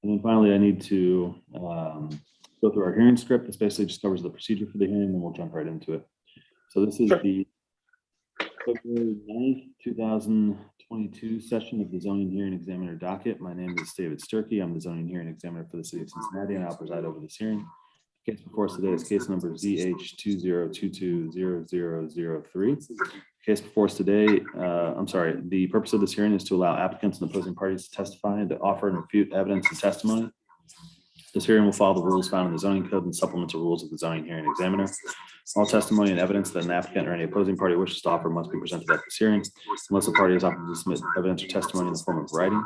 And then finally, I need to go through our hearing script. This basically just covers the procedure for the hearing, and we'll jump right into it. So this is the February 9th, 2022 session of the Zoning Hearing Examiner docket. My name is David Sturkey. I'm the Zoning Hearing Examiner for the City of Cincinnati, and I'll preside over this hearing. The case before us today is case number ZH20220003. Case before us today, the purpose of this hearing is to allow applicants and opposing parties to testify and to offer and refute evidence and testimony. This hearing will follow the rules found in the zoning code and supplemental rules of the zoning hearing examiner. All testimony and evidence that an applicant or any opposing party wishes to offer must be presented at this hearing, unless the party is offered to submit evidence or testimony in the form of writing.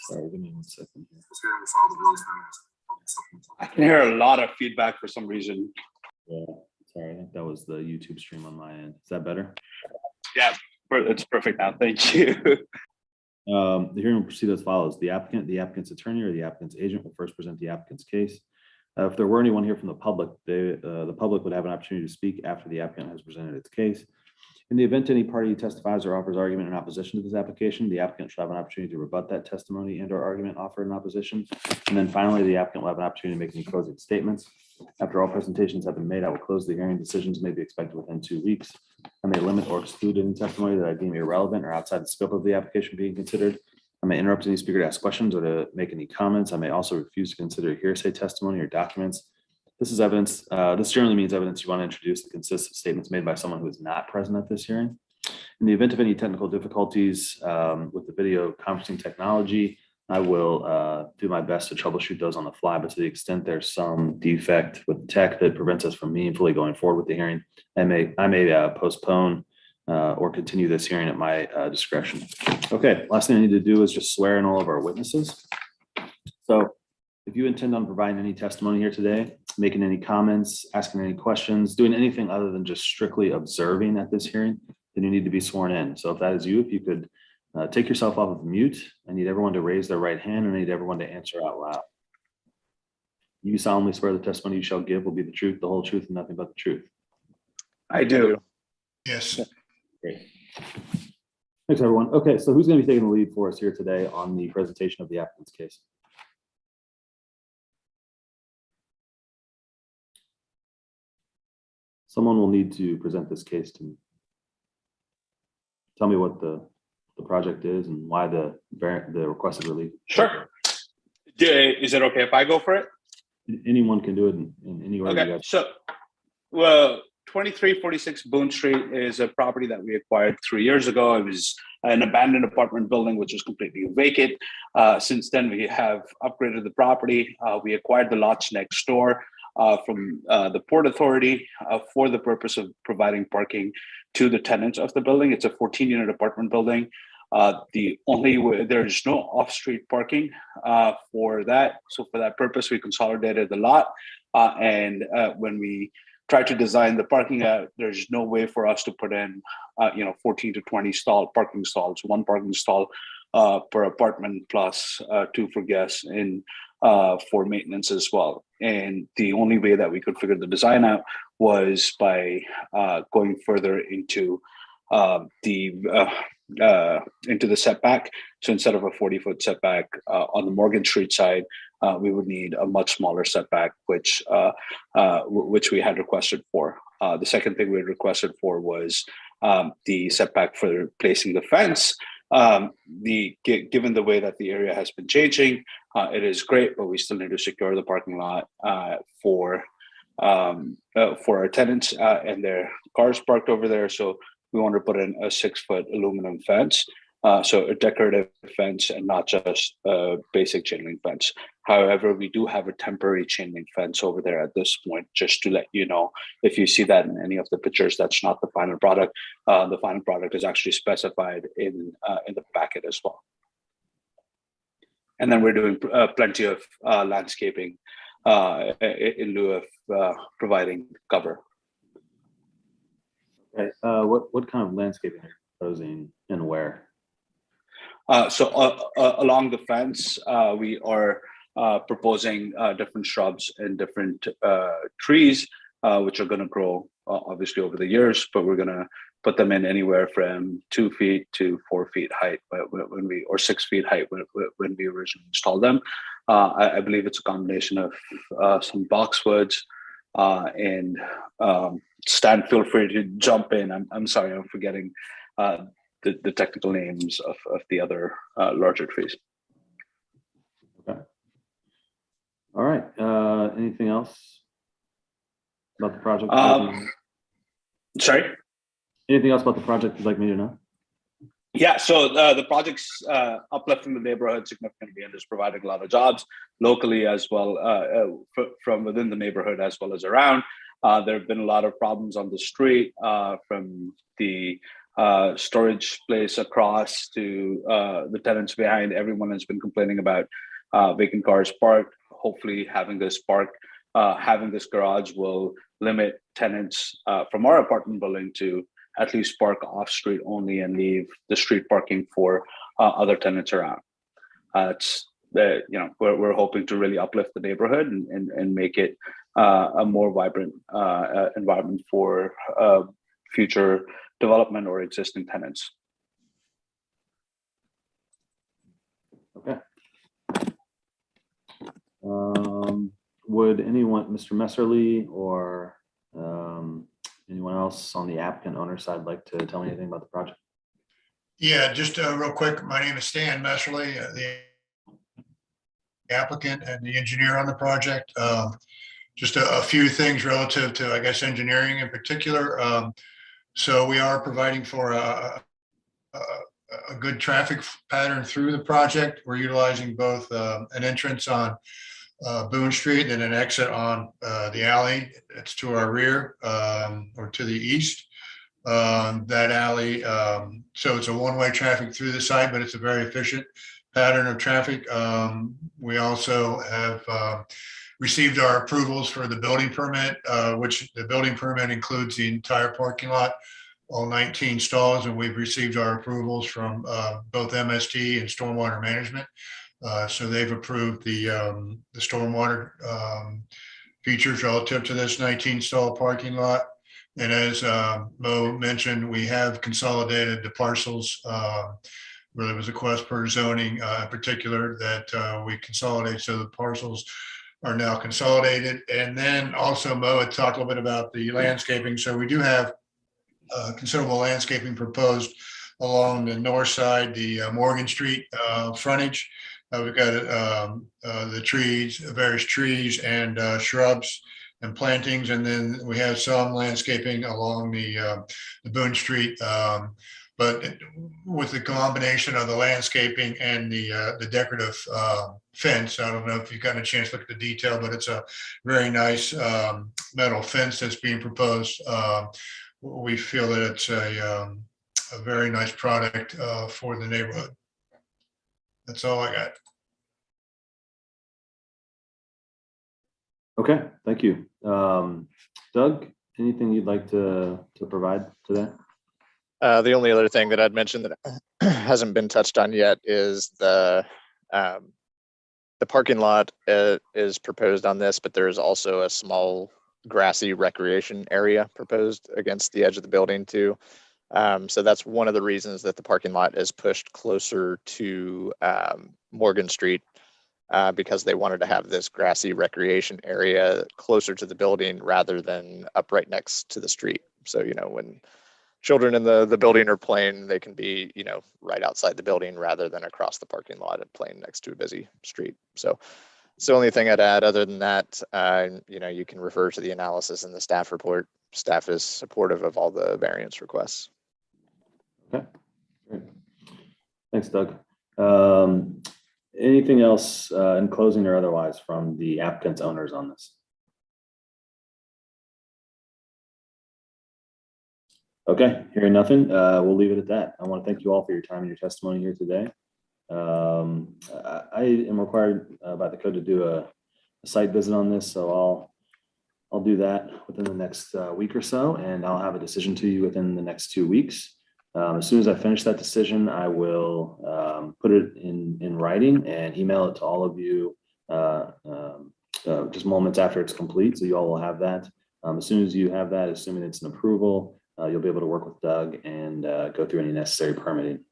Sorry, give me 1 second here. I can hear a lot of feedback for some reason. Yeah, sorry, I think that was the YouTube stream on my end. Is that better? Yeah, it's perfect now. Thank you. The hearing will proceed as follows. The applicant, the applicant's attorney, or the applicant's agent will first present the applicant's case. If there were anyone here from the public, the public would have an opportunity to speak after the applicant has presented its case. In the event any party testifies or offers argument in opposition to this application, the applicant shall have an opportunity to rebut that testimony and or argument offered in opposition. And then finally, the applicant will have an opportunity to make any closing statements. After all presentations have been made, I will close the hearing. Decisions may be expected within 2 weeks. I may limit or exclude any testimony that I deem irrelevant or outside the scope of the application being considered. I may interrupt any speaker to ask questions or to make any comments. I may also refuse to consider hearsay testimony or documents. This is evidence. This generally means evidence you want to introduce that consists of statements made by someone who is not present at this hearing. In the event of any technical difficulties with the video conferencing technology, I will do my best to troubleshoot those on the fly, but to the extent there's some defect with the tech that prevents us from meaningfully going forward with the hearing, I may postpone or continue this hearing at my discretion. Okay, last thing I need to do is just swear in all of our witnesses. So if you intend on providing any testimony here today, making any comments, asking any questions, doing anything other than just strictly observing at this hearing, then you need to be sworn in. So if that is you, if you could take yourself off of mute. I need everyone to raise their right hand and I need everyone to answer out loud. You solemnly swear the testimony you shall give will be the truth, the whole truth, and nothing but the truth. I do. Yes. Great. Thanks, everyone. Okay, so who's going to be taking the lead for us here today on the presentation of the applicant's case? Someone will need to present this case to me. Tell me what the project is and why the requested relief. Sure. Is it okay if I go for it? Anyone can do it in any order. Okay. So, well, 2346 Boone Street is a property that we acquired 3 years ago. It was an abandoned apartment building, which was completely vacant. Since then, we have upgraded the property. We acquired the lots next door from the Port Authority for the purpose of providing parking to the tenants of the building. It's a 14-unit apartment building. The only way, there's no off-street parking for that. So for that purpose, we consolidated the lot. And when we tried to design the parking out, there's no way for us to put in, 14 to 20 parking stalls, 1 parking stall per apartment plus 2 for guests and for maintenance as well. And the only way that we could figure the design out was by going further into the setback. So instead of a 40-foot setback on the Morgan Street side, we would need a much smaller setback, which we had requested for. The second thing we had requested for was the setback for placing the fence. Given the way that the area has been changing, it is great, but we still need to secure the parking lot for our tenants and their cars parked over there. So we want to put in a 6-foot aluminum fence, so a decorative fence and not just a basic chain link fence. However, we do have a temporary chain link fence over there at this point, just to let you know. If you see that in any of the pictures, that's not the final product. The final product is actually specified in the packet as well. And then we're doing plenty of landscaping in lieu of providing cover. Okay. What kind of landscaping are you proposing and where? So along the fence, we are proposing different shrubs and different trees, which are going to grow obviously over the years, but we're going to put them in anywhere from 2 feet to 4 feet height when we, or 6 feet height when we originally installed them. I believe it's a combination of some boxwoods and Stan, feel free to jump in. I'm sorry, I'm forgetting the technical names of the other larger trees. Okay. All right. Anything else about the project? Sorry? Anything else about the project you'd like me to know? Yeah, so the project's uplifting the neighborhood significantly and is providing a lot of jobs locally as well from within the neighborhood as well as around. There have been a lot of problems on the street from the storage place across to the tenants behind. Everyone has been complaining about vacant cars parked. Hopefully having this garage will limit tenants from our apartment building to at least park off street only and leave the street parking for other tenants around. We're hoping to really uplift the neighborhood and make it a more vibrant environment for future development or existing tenants. Okay. Would anyone, Mr. Messerly or anyone else on the applicant owner side like to tell me anything about the project? Yeah, just real quick. My name is Stan Messerly, the applicant and the engineer on the project. Just a few things relative to, I guess, engineering in particular. So we are providing for a good traffic pattern through the project. We're utilizing both an entrance on Boone Street and an exit on the alley. It's to our rear or to the east. That alley, so it's a one-way traffic through the site, but it's a very efficient pattern of traffic. We also have received our approvals for the building permit, which the building permit includes the entire parking lot, all 19 stalls, and we've received our approvals from both MST and Stormwater Management. So they've approved the stormwater features relative to this 19 stall parking lot. And as Mo mentioned, we have consolidated the parcels. Really was a request per zoning in particular that we consolidate, so the parcels are now consolidated. And then also Mo had talked a little bit about the landscaping. So we do have considerable landscaping proposed along the north side, the Morgan Street frontage. We've got the trees, various trees and shrubs and plantings, and then we have some landscaping along the Boone Street. But with the combination of the landscaping and the decorative fence, I don't know if you've gotten a chance to look at the detail, but it's a very nice metal fence that's being proposed. We feel that it's a very nice product for the neighborhood. That's all I got. Okay, thank you. Doug, anything you'd like to provide today? The only other thing that I'd mentioned that hasn't been touched on yet is the parking lot is proposed on this, but there's also a small grassy recreation area proposed against the edge of the building too. So that's one of the reasons that the parking lot is pushed closer to Morgan Street, because they wanted to have this grassy recreation area closer to the building rather than up right next to the street. So, you know, when children in the building are playing, they can be, you know, right outside the building rather than across the parking lot and playing next to a busy street. So it's the only thing I'd add. Other than that, you know, you can refer to the analysis in the staff report. Staff is supportive of all the variance requests. Okay, great. Thanks, Doug. Anything else in closing or otherwise from the applicant's owners on this? Okay, hearing nothing, we'll leave it at that. I want to thank you all for your time and your testimony here today. I am required by the code to do a site visit on this, so I'll do that within the next week or so, and I'll have a decision to you within the next 2 weeks. As soon as I finish that decision, I will put it in writing and email it to all of you just moments after it's complete. So you all will have that. As soon as you have that, assuming it's an approval, you'll be able to work with Doug and go through any necessary permitting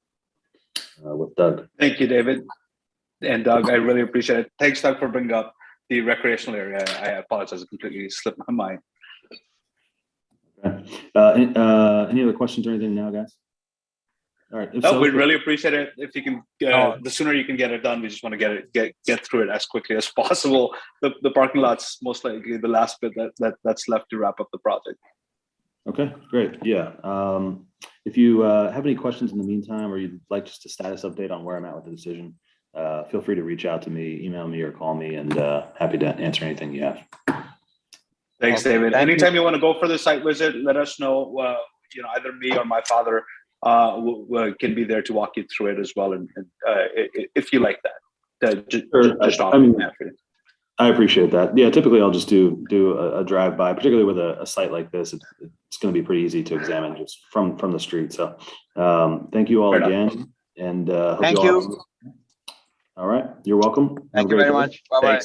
with Doug. Thank you, David and Doug. I really appreciate it. Thanks, Doug, for bringing up the recreational area. I apologize, it completely slipped my mind. Okay. Any other questions or anything now, guys? All right. No, we'd really appreciate it if you can. The sooner you can get it done, we just want to get through it as quickly as possible. The parking lot's most likely the last bit that's left to wrap up the project. Okay, great. Yeah. If you have any questions in the meantime, or you'd like just a status update on where I'm at with the decision, feel free to reach out to me, email me, or call me, and happy to answer anything you have. Thanks, David. Anytime you want to go for the site visit, let us know. Either me or my father can be there to walk you through it as well. And if you like that, just I appreciate that. Yeah, typically I'll just do a drive by, particularly with a site like this. It's going to be pretty easy to examine just from the street. So thank you all again, and thank you. All right, you're welcome. Thank you very much. Bye bye.